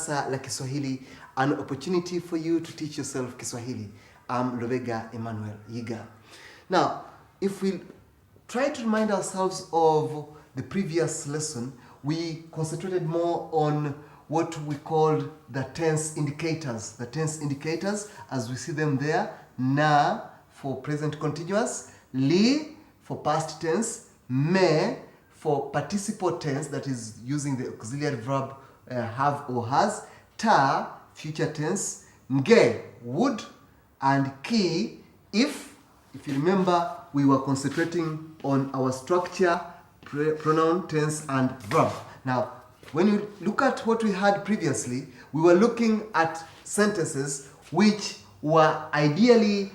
darasa la Kiswahili, an opportunity for you to teach yourself Kiswahili. I'm Lovega Emmanuel Yiga. Now, if we try to remind ourselves of the previous lesson, we concentrated more on what we called the tense indicators. The tense indicators, as we see them there: na for present continuous, li for past tense, me for participle tense, that is using the auxiliary verb have or has, ta future tense, nge would, and ki if. If you remember, we were concentrating on our structure, pronoun, tense, and verb. Now, when you look at what we had previously, we were looking at sentences which were ideally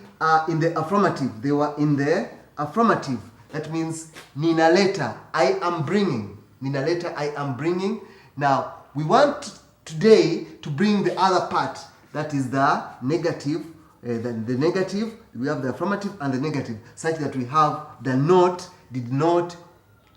in the affirmative. They were in the affirmative. That means, ninaleta, I am bringing. Ninaleta, I am bringing. Now, we want today to bring the other part. That is the negative. The negative, we have the affirmative and the negative, such that we have the not, did not,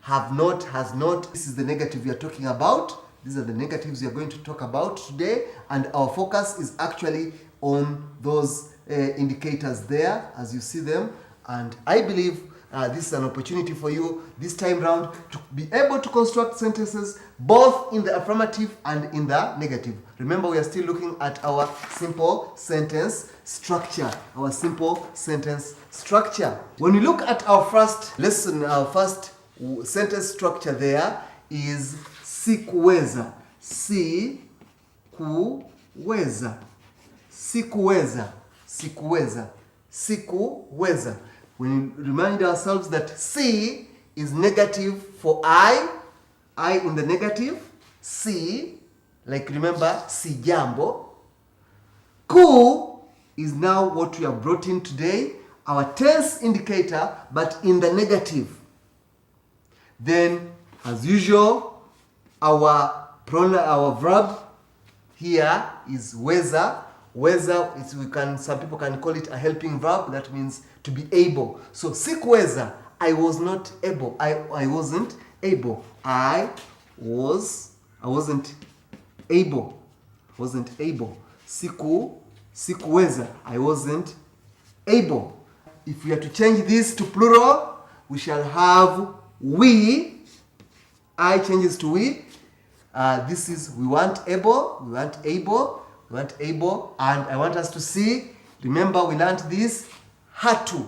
have not, has not. This is the negative we are talking about. These are the negatives we are going to talk about today, and our focus is actually on those indicators there as you see them. And I believe this is an opportunity for you this time round to be able to construct sentences both in the affirmative and in the negative. Remember, we are still looking at our simple sentence structure. Our simple sentence structure. When we look at our first lesson, our first sentence structure there is sikuweza. Sikuweza. Sikuweza. Sikuweza. Sikuweza. We remind ourselves that si is negative for I in the negative. Si, like remember, si jambo. Ku is now what we have brought in today, our tense indicator, but in the negative. Then, as usual, our verb here is weza. Weza is, some people can call it a helping verb. That means to be able. So sikuweza, I was not able. I wasn't able. I wasn't able. Wasn't able. Sikuweza, I wasn't able. If we are to change this to plural, we shall have we. I changes to we. This is we weren't able. We weren't able. We weren't able. And I want us to see, remember we learned this, hatu.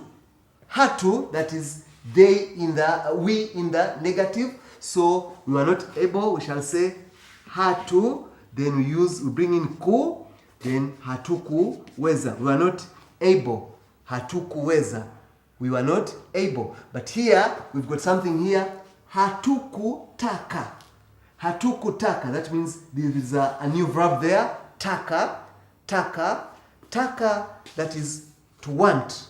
Hatu, that is they in the, we in the negative. So we were not able, we shall say hatu. Then we bring in ku. Then hatuku weza. We were not able. Hatuku weza. We were not able. But here, we've got something here. Hatuku taka. Hatuku taka. That means there is a new verb there. Taka. Taka. Taka, that is to want.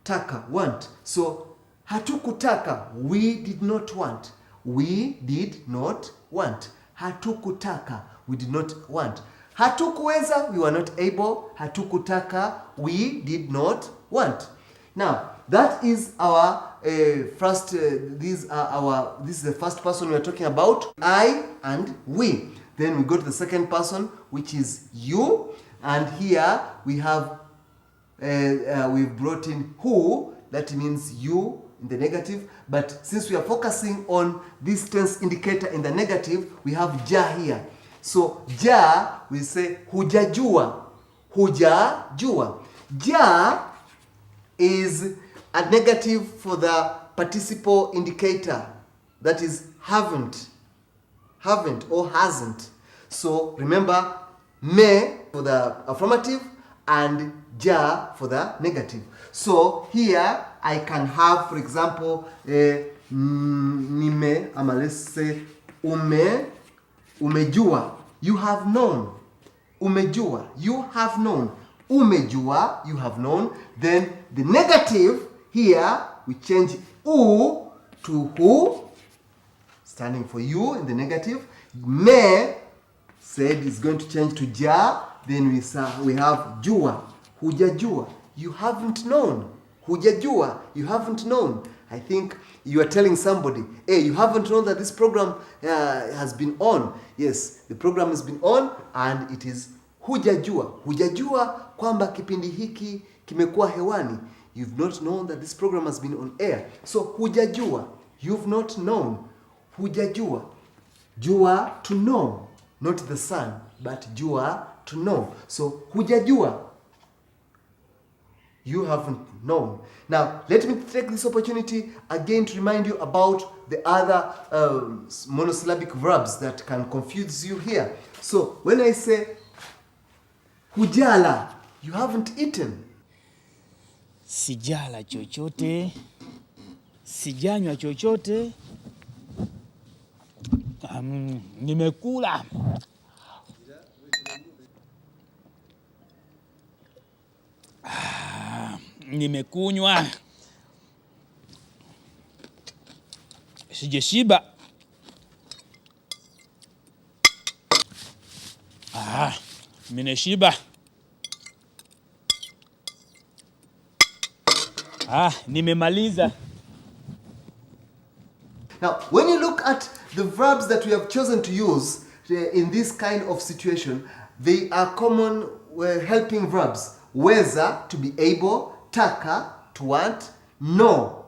Taka, want. So, hatuku taka. We did not want. We did not want. Hatuku taka. We did not want. Hatukuweza, we were not able. Hatukutaka, we did not want. Now, that is our first, this is the first person we are talking about, I and we. Then we go to the second person, which is you. And here we have, we've brought in who, that means you in the negative. But since we are focusing on this tense indicator in the negative, we have ja here. So, ja, we say hujajua. Hujajua. Ja is a negative for the participle indicator. That is haven't. Haven't or hasn't. So, remember, me for the affirmative and ja for the negative. So, here I can have, for example, nime, let's say, umejua, you have known. Umejua, you have known. Umejua, you have known. Then the negative here, we change u to who, standing for you in the negative. Me said is going to change to ja. Then we have jua, hujajua, you haven't known. Hujajua, you haven't known. I think you are telling somebody, hey, you haven't known that this program has been on. Yes, the program has been on and it is hujajua. Hujajua kwamba kipindi hiki kimekuwa hewani. You've not known that this program has been on air. So hujajua, you've not known. Hujajua. Jua, to know. Not the sun, but jua, to know. So hujajua. You haven't known. Now, let me take this opportunity again to remind you about the other monosyllabic verbs that can confuse you here. So, when I say hujala, you haven't eaten. Sijala chochote, sijanywa chochote, nimekula. Nimekunywa. Sijashiba. Nimeshiba. Nimemaliza. Now, when you look at the verbs that we have chosen to use in this kind of situation, they are common helping verbs. Weza, to be able. Taka, to want. No,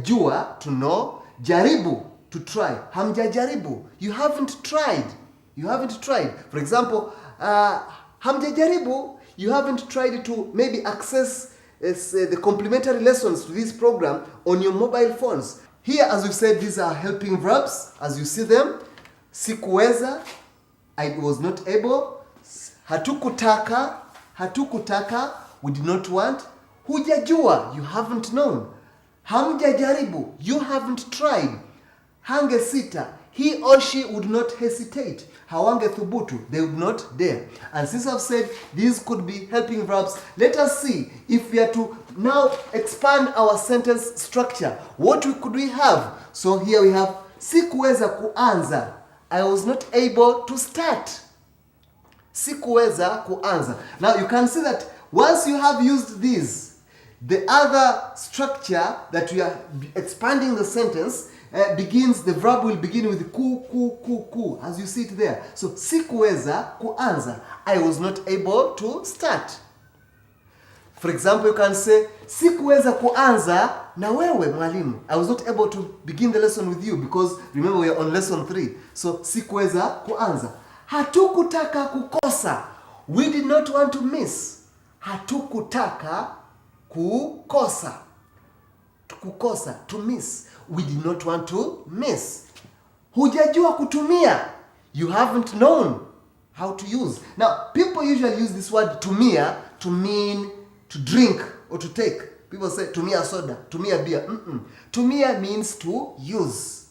jua, to know. Jaribu, to try. Hamjajaribu, you haven't tried. You haven't tried. For example, hamjajaribu, you haven't tried to maybe access the complimentary lessons to this program on your mobile phones. Here, as we've said, these are helping verbs, as you see them. Sikuweza, I was not able. Hatukutaka, we did not want. Hujajua, you haven't known. Hamjajaribu, you haven't tried. Hangesita, he or she would not hesitate. Hawangethubutu, they would not dare. And since I've said these could be helping verbs, let us see if we are to now expand our sentence structure. What could we have? So here we have sikuweza kuanza. I was not able to start. Sikuweza kuanza. Now you can see that once you have used these, the other structure that we are expanding the sentence begins, the verb will begin with ku, as you see it there. So, sikuweza kuanza. I was not able to start. For example, you can say, sikuweza kuanza na wewe mwalimu. I was not able to begin the lesson with you because remember we are on lesson 3. So, sikuweza kuanza. Hatukutaka kukosa. We did not want to miss. Hatukutaka kukosa. Kukosa, to miss. We did not want to miss. Hujajua kutumia. You haven't known how to use. Now, people usually use this word tumia to mean to drink or to take. People say tumia soda, tumia beer. Tumia means to use.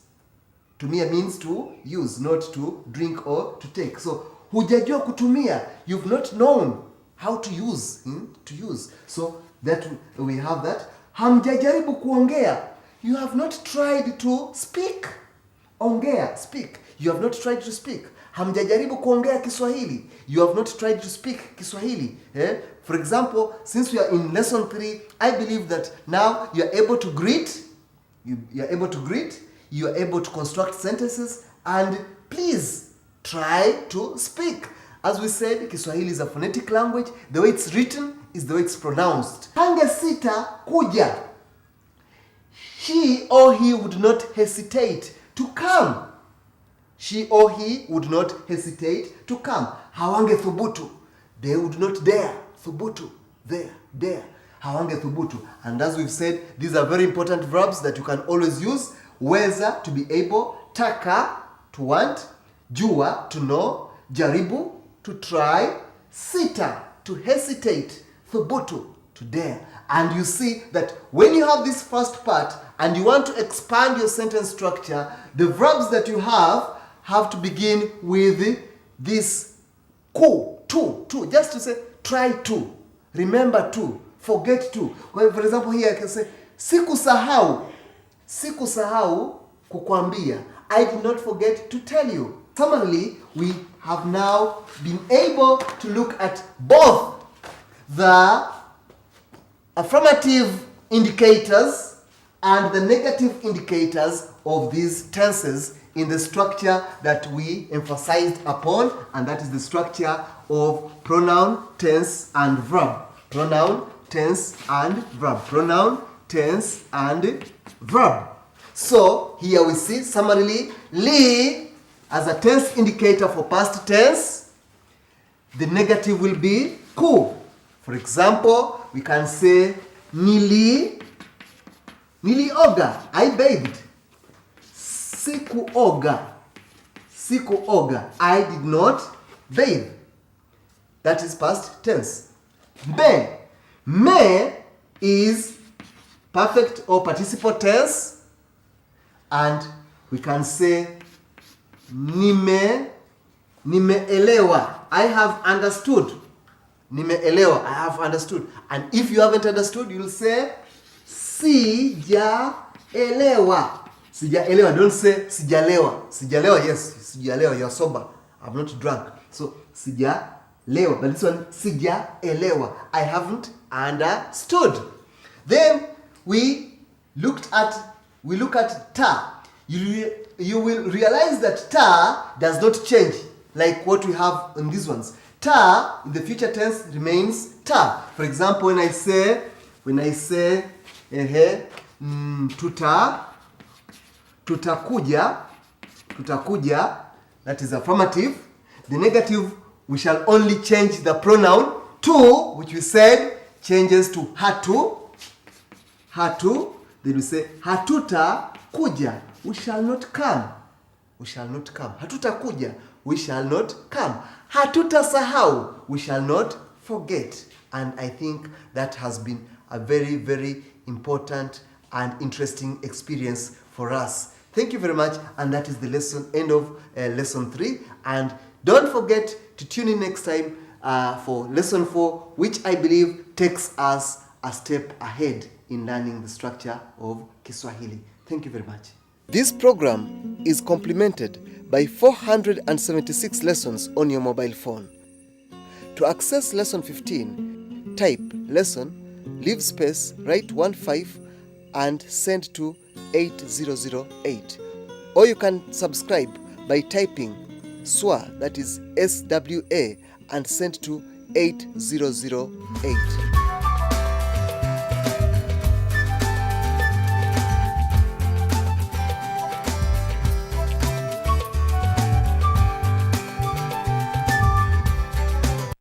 Tumia means to use, not to drink or to take. So, hujajua kutumia. You've not known how to use. So, that we have that. Hamjajaribu kuongea. You have not tried to speak. Ongea, speak. You have not tried to speak. Hamjajaribu kuongea Kiswahili. You have not tried to speak Kiswahili. For example, since we are in lesson 3, I believe that now you are able to greet. You are able to greet. You are able to construct sentences. And please try to speak. As we said, Kiswahili is a phonetic language. The way it's written is the way it's pronounced. Hangesita kuja. She or he would not hesitate to come. She or he would not hesitate to come. Hawangethubutu. They would not dare. Thubutu. Dare. Hawangethubutu. And as we've said, these are very important verbs that you can always use. Weza, to be able. Taka, to want. Jua, to know. Jaribu, to try. Sita, to hesitate. Thubutu, to dare. And you see that when you have this first part and you want to expand your sentence structure, the verbs that you have to begin with this ku, to, just to say try to, remember to, forget to. For example, here I can say sikusahau kukwambia. I did not forget to tell you. Similarly, we have now been able to look at both the affirmative indicators and the negative indicators of these tenses in the structure that we emphasized upon, and that is the structure of pronoun, tense, and verb. Pronoun, tense, and verb. Pronoun, tense, and verb. So here we see summarily li as a tense indicator for past tense. The negative will be ku. For example, we can say nilioga, I bathed. Sikuoga, I did not bathe. That is past tense. Me is perfect or participle tense, and we can say nimeelewa, I have understood. Nimeelewa, I have understood. And if you haven't understood, you'll say sijaelewa. Sijaelewa, don't say sijalewa. Sijalewa, yes, sijalewa, you're sober. I'm not drunk. So sijalewa, but this one sijaelewa, I haven't understood. Then we look at ta. You will realize that ta does not change like what we have in these ones. Ta in the future tense remains ta. For example, when I say tutakuja, that is affirmative. The negative, we shall only change the pronoun to, which we said changes to hatu. Then we say hatutakuja, we shall not come. Hatutakuja, we shall not come. Hatutasahau, we shall not forget. And I think that has been a very, very important and interesting experience for us. Thank you very much, and that is the end of lesson 3. And don't forget to tune in next time for lesson 4, which I believe takes us a step ahead in learning the structure of Kiswahili. Thank you very much. This program is complemented by 476 lessons on your mobile phone. To access lesson 15, type lesson, leave space, write 15 and send to 8008. Or you can subscribe by typing SWA, that is SWA, and send to 8008.